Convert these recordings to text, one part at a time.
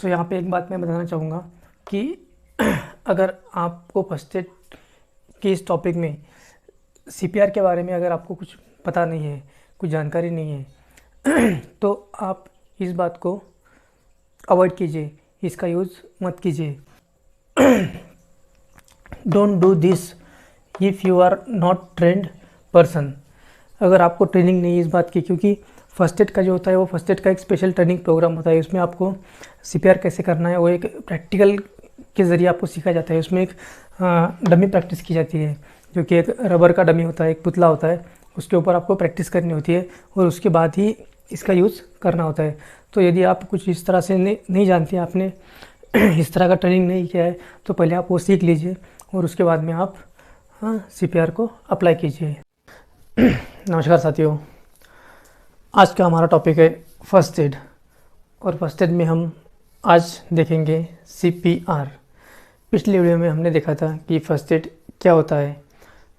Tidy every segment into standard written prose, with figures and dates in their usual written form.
यहाँ पे एक बात मैं बताना चाहूँगा कि अगर आपको फर्स्ट एड के इस टॉपिक में सीपीआर के बारे में अगर आपको कुछ पता नहीं है, कुछ जानकारी नहीं है तो आप इस बात को अवॉइड कीजिए, इसका यूज़ मत कीजिए। Don't do this if you are not trained person. अगर आपको ट्रेनिंग नहीं है इस बात की, क्योंकि फर्स्ट एड का जो होता है वो फर्स्ट एड का एक स्पेशल ट्रेनिंग प्रोग्राम होता है। उसमें आपको सीपीआर कैसे करना है वो एक प्रैक्टिकल के ज़रिए आपको सिखाया जाता है। उसमें एक डमी प्रैक्टिस की जाती है, जो कि एक रबर का डमी होता है, एक पुतला होता है, उसके ऊपर आपको प्रैक्टिस करनी होती है और उसके बाद ही इसका यूज़ करना होता है। तो यदि आप कुछ इस तरह से नहीं जानते, आपने इस तरह का ट्रेनिंग नहीं किया है, तो पहले आप वो सीख लीजिए और उसके बाद में आप सीपीआर को अप्लाई कीजिए। नमस्कार साथियों, आज का हमारा टॉपिक है फर्स्ट एड, और फर्स्ट एड में हम आज देखेंगे सीपीआर। पिछले वीडियो में हमने देखा था कि फर्स्ट एड क्या होता है,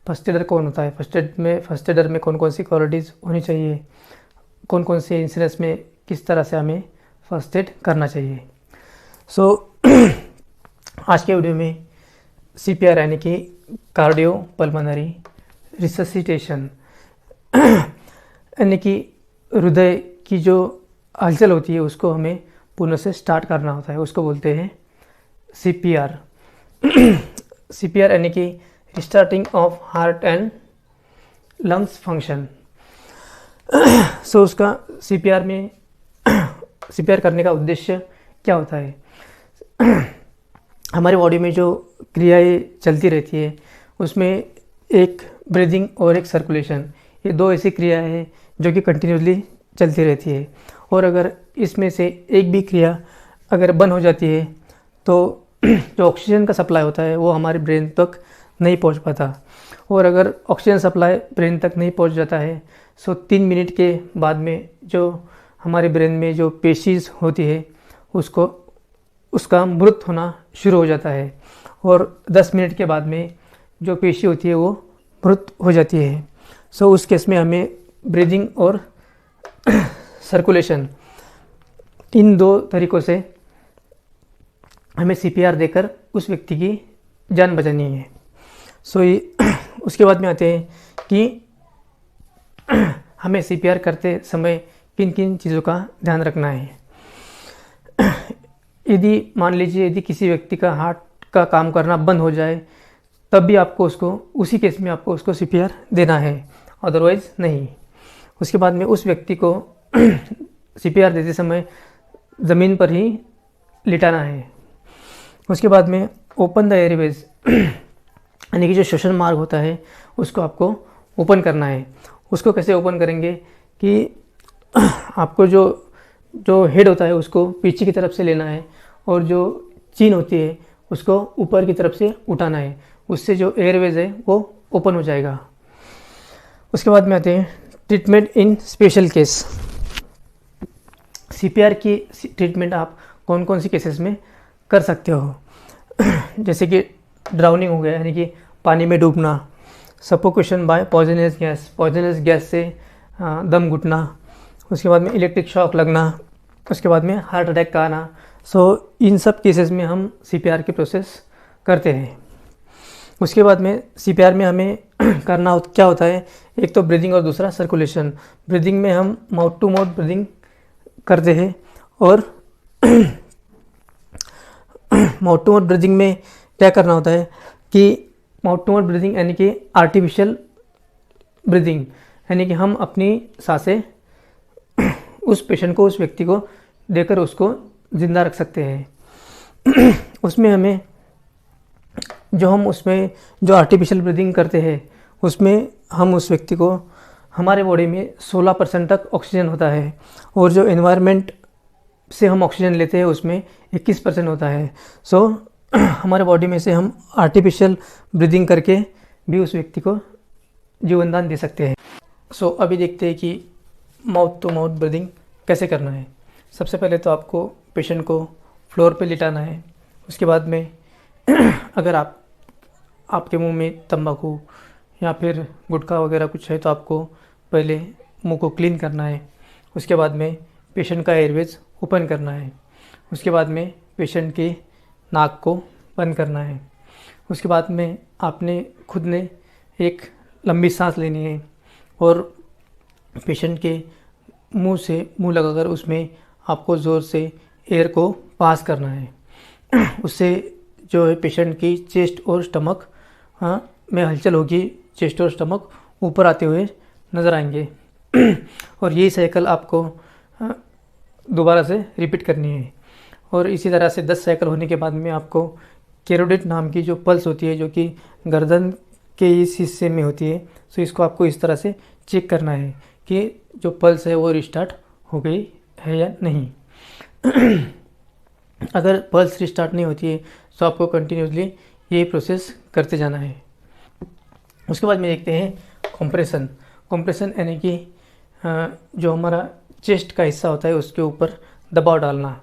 फर्स्ट एडर कौन होता है, फर्स्ट एडर में कौन कौन सी क्वालिटीज़ होनी चाहिए, कौन कौन से इंसिडेंट्स में किस तरह से हमें फर्स्ट एड करना चाहिए। आज के वीडियो में सीपीआर यानी कि कार्डियो पल्मोनरी रिससिटेशन यानी कि हृदय की जो हलचल होती है उसको हमें पुनः से स्टार्ट करना होता है, उसको बोलते हैं सीपीआर। सीपीआर यानी कि restarting of heart and lungs function. उसका सीपीआर करने का उद्देश्य क्या होता है। हमारे बॉडी में जो क्रियाएं चलती रहती है उसमें एक ब्रीदिंग और एक सर्कुलेशन, ये दो ऐसी क्रिया है जो कि कंटिन्यूसली चलती रहती है। और अगर इसमें से एक भी क्रिया अगर बंद हो जाती है तो जो ऑक्सीजन का सप्लाई होता है वो हमारे ब्रेन तक नहीं पहुंच पाता। और अगर ऑक्सीजन सप्लाई ब्रेन तक नहीं पहुंच जाता है तो 3 मिनट के बाद में जो हमारे ब्रेन में जो पेशीज होती है उसका मृत होना शुरू हो जाता है, और 10 मिनट के बाद में जो पेशी होती है वो मृत हो जाती है। उस केस में हमें ब्रीदिंग और सर्कुलेशन, इन दो तरीक़ों से हमें सीपीआर देकर उस व्यक्ति की जान बचानी है। उसके बाद में आते हैं कि हमें सीपीआर करते समय किन किन चीज़ों का ध्यान रखना है। यदि मान लीजिए यदि किसी व्यक्ति का हार्ट का काम करना बंद हो जाए, तब भी आपको उसी केस में आपको उसको सीपीआर देना है, अदरवाइज़ नहीं। उसके बाद में उस व्यक्ति को सीपीआर देते समय ज़मीन पर ही लिटाना है। उसके बाद में ओपन द एयरवेज यानी कि जो श्वसन मार्ग होता है उसको आपको ओपन करना है। उसको कैसे ओपन करेंगे कि आपको जो हेड होता है उसको पीछे की तरफ से लेना है और जो चीन होती है उसको ऊपर की तरफ से उठाना है, उससे जो एयरवेज है वो ओपन हो जाएगा। उसके बाद में आते हैं ट्रीटमेंट इन स्पेशल केस। सीपीआर की ट्रीटमेंट आप कौन कौन सी केसेस में कर सकते हो, जैसे कि ड्राउनिंग हो गया यानी कि पानी में डूबना, सफोकेशन बाय पॉइजनस गैस से दम घुटना, उसके बाद में इलेक्ट्रिक शॉक लगना, उसके बाद में हार्ट अटैक का आना। इन सब केसेस में हम सीपीआर की प्रोसेस करते हैं। उसके बाद में सीपीआर में हमें करना क्या होता है, एक तो ब्रीदिंग और दूसरा सर्कुलेशन। ब्रीदिंग में हम माउथ टू माउथ ब्रीदिंग करते हैं, और माउथ टू माउथ ब्रीदिंग में क्या करना होता है कि माउथ टू माउथ ब्रीदिंग यानी कि आर्टिफिशियल ब्रीदिंग, यानी कि हम अपनी सांसें उस पेशेंट को, उस व्यक्ति को देकर उसको ज़िंदा रख सकते हैं। उसमें हमें जो आर्टिफिशियल ब्रीदिंग करते हैं उसमें हम उस व्यक्ति को, हमारे बॉडी में 16% तक ऑक्सीजन होता है, और जो एनवायरनमेंट से हम ऑक्सीजन लेते हैं उसमें 21% होता है। हमारे बॉडी में से हम आर्टिफिशियल ब्रीदिंग करके भी उस व्यक्ति को जीवनदान दे सकते हैं। अभी देखते हैं कि माउथ टू माउथ ब्रीदिंग कैसे करना है। सबसे पहले तो आपको पेशेंट को फ्लोर पे लिटाना है। उसके बाद में अगर आपके मुंह में तंबाकू या फिर गुटखा वगैरह कुछ है तो आपको पहले मुंह को क्लीन करना है। उसके बाद में पेशेंट का एयरवेज ओपन करना है। उसके बाद में पेशेंट के नाक को बंद करना है। उसके बाद में आपने खुद ने एक लंबी सांस लेनी है और पेशेंट के मुंह से मुंह लगाकर उसमें आपको ज़ोर से एयर को पास करना है। उससे जो है पेशेंट की चेस्ट और स्टमक में हलचल होगी, चेस्ट और स्टमक ऊपर आते हुए नज़र आएंगे। और यही साइकिल आपको दोबारा से रिपीट करनी है। और इसी तरह से 10 साइकिल होने के बाद में आपको कैरोटिड नाम की जो पल्स होती है, जो कि गर्दन के इस हिस्से में होती है, तो इसको आपको इस तरह से चेक करना है कि जो पल्स है वो रिस्टार्ट हो गई है या नहीं। अगर पल्स रिस्टार्ट नहीं होती है तो आपको कंटिन्यूसली ये प्रोसेस करते जाना है। उसके बाद में देखते हैं कंप्रेशन। कंप्रेशन यानी कि जो हमारा चेस्ट का हिस्सा होता है उसके ऊपर दबाव डालना।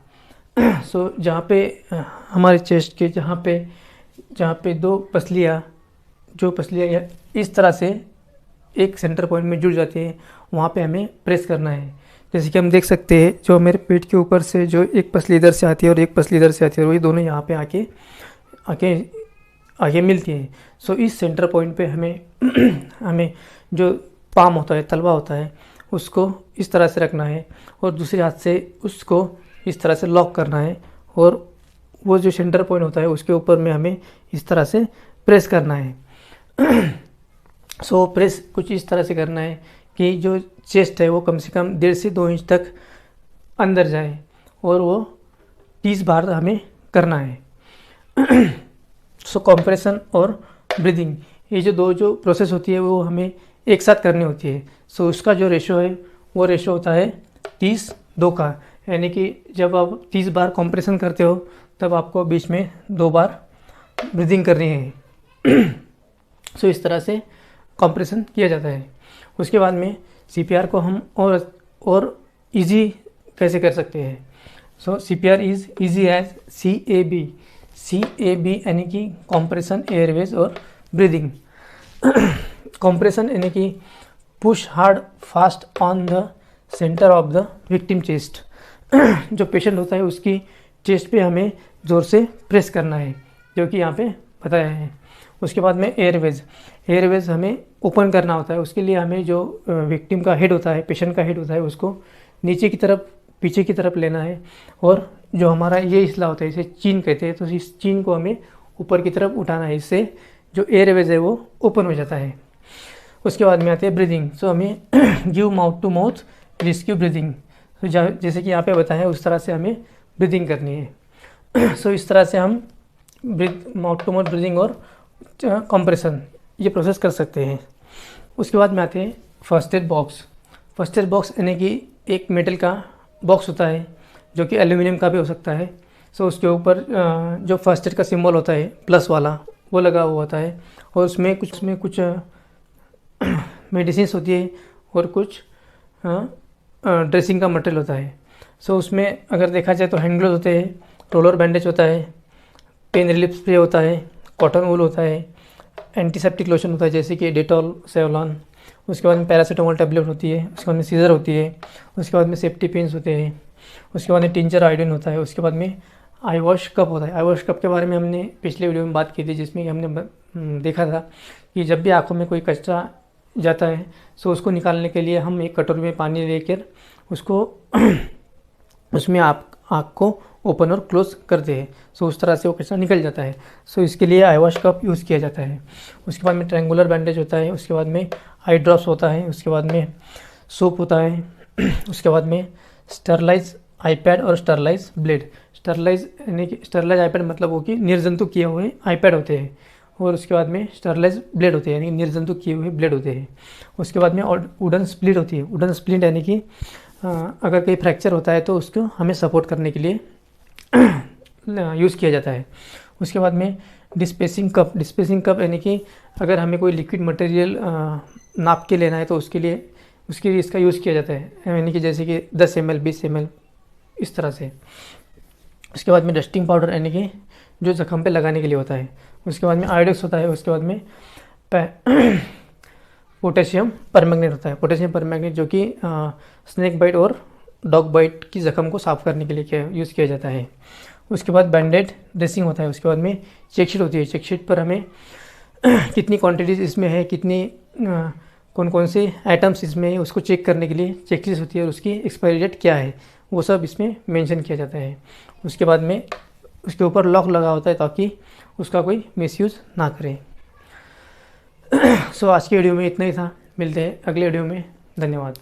सो जहाँ पे हमारे चेस्ट के जहाँ पे दो पसलियाँ इस तरह से एक सेंटर पॉइंट में जुड़ जाती है, वहाँ पे हमें प्रेस करना है। जैसे कि हम देख सकते हैं जो मेरे पेट के ऊपर से जो एक पसली इधर से आती है और एक पसली इधर से आती है, वही दोनों यहाँ पे आके मिलती है। सो इस सेंटर पॉइंट पे हमें जो पाम होता है, तलवा होता है, उसको इस तरह से रखना है और दूसरे हाथ से उसको इस तरह से लॉक करना है और वो जो सेंटर पॉइंट होता है उसके ऊपर में हमें इस तरह से प्रेस करना है। सो प्रेस कुछ इस तरह से करना है कि जो चेस्ट है वो कम से कम 1.5 से 2 इंच तक अंदर जाए और वो 30 बार हमें करना है। सो कंप्रेशन और ब्रीदिंग, ये जो प्रोसेस होती है वो हमें एक साथ करनी होती है। सो उसका जो रेशो है वो रेशो होता है 30-2 का, यानी कि जब आप 30 बार कंप्रेशन करते हो तब आपको बीच में 2 बार ब्रीदिंग करनी है। सो इस तरह से कंप्रेशन किया जाता है। उसके बाद में CPR को हम और इजी कैसे कर सकते हैं। So CPR is easy as CAB यानी कि कंप्रेशन, एयरवेज और ब्रीदिंग। कंप्रेशन यानी कि push hard fast on the centre of the victim chest. जो पेशेंट होता है उसकी चेस्ट पे हमें ज़ोर से प्रेस करना है, जो कि यहाँ पे बताया है। उसके बाद में एयरवेज हमें ओपन करना होता है। उसके लिए हमें जो विक्टिम का हेड होता है, पेशेंट का हेड होता है, उसको नीचे की तरफ, पीछे की तरफ लेना है और जो हमारा ये हिस्सा होता है इसे चीन कहते हैं, तो इस चीन को हमें ऊपर की तरफ उठाना है। इससे जो एयरवेज है वो ओपन हो जाता है। उसके बाद में आते हैं ब्रीदिंग। सो हमें give mouth to mouth rescue breathing, तो जैसे कि यहाँ पे बताया है उस तरह से हमें ब्रीदिंग करनी है। सो इस तरह से हम माउथ टू माउथ ब्रीदिंग और कंप्रेशन ये प्रोसेस कर सकते हैं। उसके बाद में आते हैं first aid box. First aid box यानी कि एक मेटल का बॉक्स होता है जो कि एल्यूमिनियम का भी हो सकता है। सो उसके ऊपर जो फर्स्ट एड का सिंबल होता है प्लस वाला वो लगा हुआ होता है और उसमें कुछ मेडिसिन होती है और कुछ ड्रेसिंग का मटेरियल होता है। सो उसमें अगर देखा जाए तो हैंड ग्लोव्स होते हैं, रोलर बैंडेज होता है, पेन रिलीफ स्प्रे होता है, कॉटन वूल होता है, एंटीसेप्टिक लोशन होता है जैसे कि डेटॉल, सेवलॉन। उसके बाद में पैरासीटामोल टैबलेट होती है। उसके बाद में सीजर होती है। उसके बाद में सेफ्टी पिन्स होते हैं। उसके बाद में टिंचर आयोडीन होता है। उसके बाद में आई वॉश कप होता है। आई वॉश कप के बारे में हमने पिछले वीडियो में बात की थी, जिसमें कि हमने देखा था कि जब भी आँखों में कोई कचरा जाता है सो उसको निकालने के लिए हम एक कटोरी में पानी लेकर उसको उसमें आँख को ओपन और क्लोज करते हैं। सो उस तरह से वो कचरा निकल जाता है। सो इसके लिए आई वॉश कप यूज़ किया जाता है। उसके बाद में ट्रायंगुलर बैंडेज होता है। उसके बाद में आई ड्रॉप्स होता है। उसके बाद में सोप होता है। उसके बाद में स्टरलाइज आईपैड और स्टरलाइज ब्लेड। स्टरलाइज यानी कि स्टरलाइज आईपैड मतलब वो कि निर्जंतुक किए हुए आईपैड होते हैं और उसके बाद में स्टरलाइज ब्लेड होते हैं यानी कि निर्जंतुक किए हुए ब्लेड होते हैं। उसके बाद में वुडन स्प्लिट होती है। वुडन स्प्लिट यानी कि अगर कहीं फ्रैक्चर होता है तो उसको हमें सपोर्ट करने के लिए यूज़ किया जाता है। उसके बाद में डिस्पेसिंग कप। डिस्पेसिंग कप यानी कि अगर हमें कोई लिक्विड मटेरियल नाप के लेना है तो उसके लिए इसका यूज़ किया जाता है, यानी कि जैसे कि 10 ml 20 ml इस तरह से। उसके बाद में डस्टिंग पाउडर यानी कि जो जख्म पे लगाने के लिए होता है। उसके बाद में आयोडेक्स होता है। उसके बाद में पोटेशियम परमैंगनेट होता है। पोटेशियम परमैंगनेट जो कि स्नेक बाइट और डॉग बाइट की ज़ख्म को साफ़ करने के लिए यूज़ किया जाता है। उसके बाद बैंडेड ड्रेसिंग होता है। उसके बाद में चेकशीट होती है। चेकशीट पर हमें कितनी क्वांटिटीज़ इसमें है, कितनी कौन कौन से आइटम्स इसमें है, उसको चेक करने के लिए चेकलिस्ट होती है और उसकी एक्सपायरी डेट क्या है वो सब इसमें मेंशन किया जाता है। उसके बाद में उसके ऊपर लॉक लगा होता है ताकि उसका कोई मिसयूज़ ना करे। सो आज की वीडियो में इतना ही था। मिलते हैं अगले वीडियो में। धन्यवाद।